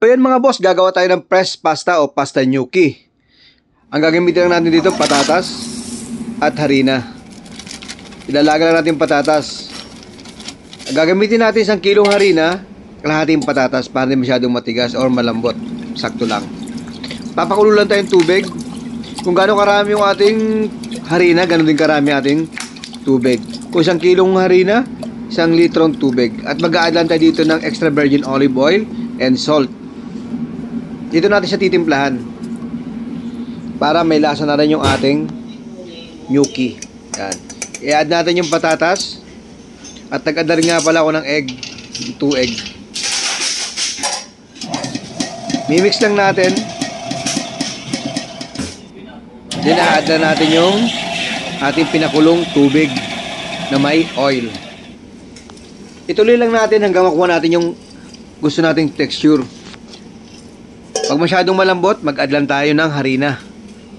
So yan mga boss, gagawa tayo ng pressed pasta o pasta gnocchi. Ang gagamitin lang natin dito, patatas at harina. Ilalaga lang natin patatas. Ang gagamitin natin 1 kilong harina, kalahating patatas para hindi masyadong matigas or malambot. Sakto lang. Papakulo lang tayong tubig. Kung gaano karami yung ating harina, ganoon din karami ating tubig. Kung 1 kilong harina, 1 litrong tubig. At mag-a-add lang tayo dito ng extra virgin olive oil and salt. Dito natin siya titimplahan para may lasa na rin yung ating gnocchi. Yan. I-add natin yung patatas. At nag-add na rin nga pala ako ng egg. 2 egg. Mimix lang natin. Then i-add na natin yung ating pinakulong tubig na may oil. Ituloy lang natin hanggang makuha natin yung gusto nating texture. Pag masyadong malambot, mag-add lang tayo ng harina.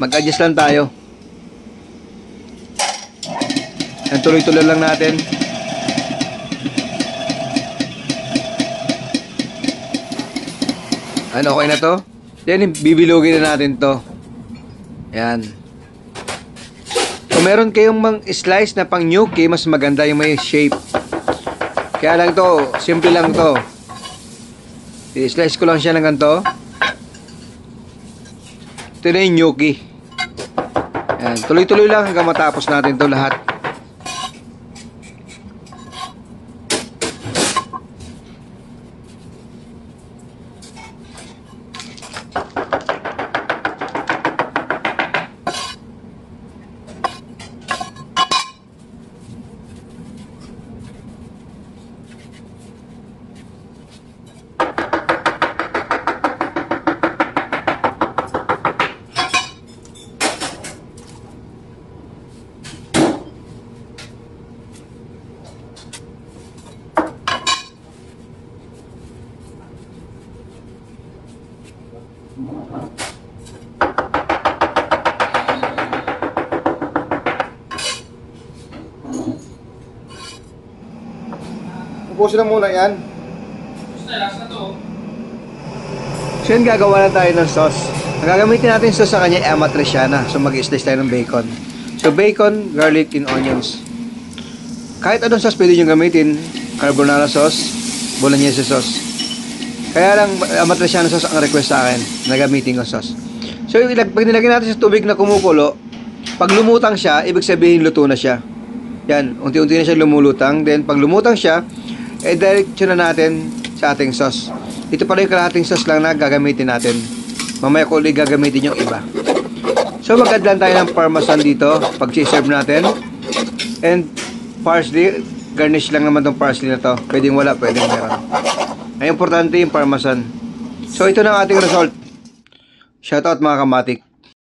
Mag-adjust lang tayo. Yan, tuloy-tuloy lang natin. Ano, okay na to? Then, bibilugin na natin to. Yan. Kung meron kayong mang slice na pang gnocchi, mas maganda yung may shape. Kaya lang to, simple lang to. I-slice ko lang siya ng ganito. Ito na yung gnocchi. Yan. Tuloy-tuloy lang hanggang matapos natin to lahat. Upusin na muna yan. So yun, gagawa na tayo ng sauce. Ang gagamitin natin sauce sa kanya ay amatriciana. So mag-slice tayo ng bacon. So bacon, garlic, and onions. Kahit anong sauce pwede nyo gamitin. Carbonara sauce, bolognese sauce. Kaya lang amatriciana sauce ang request sa akin na gamitin ko sauce. So pag nilagyan natin sa tubig na kumukulo, pag lumutang siya, ibig sabihin luto na siya. Yan, unti-unti na siya lumulutang. Then pag lumutang siya, diretso na natin sa ating sauce. Ito pala yung kalahating sauce lang na gagamitin natin. Mamaya ko ulit gagamitin yung iba. So mag-add lang tayo ng parmesan dito pag si-serve natin. And parsley, garnish lang naman tong parsley na to. Pwedeng wala, pwedeng meron. Ang importante yung parmesan. So ito na ang ating result. Shoutout mga kamatik.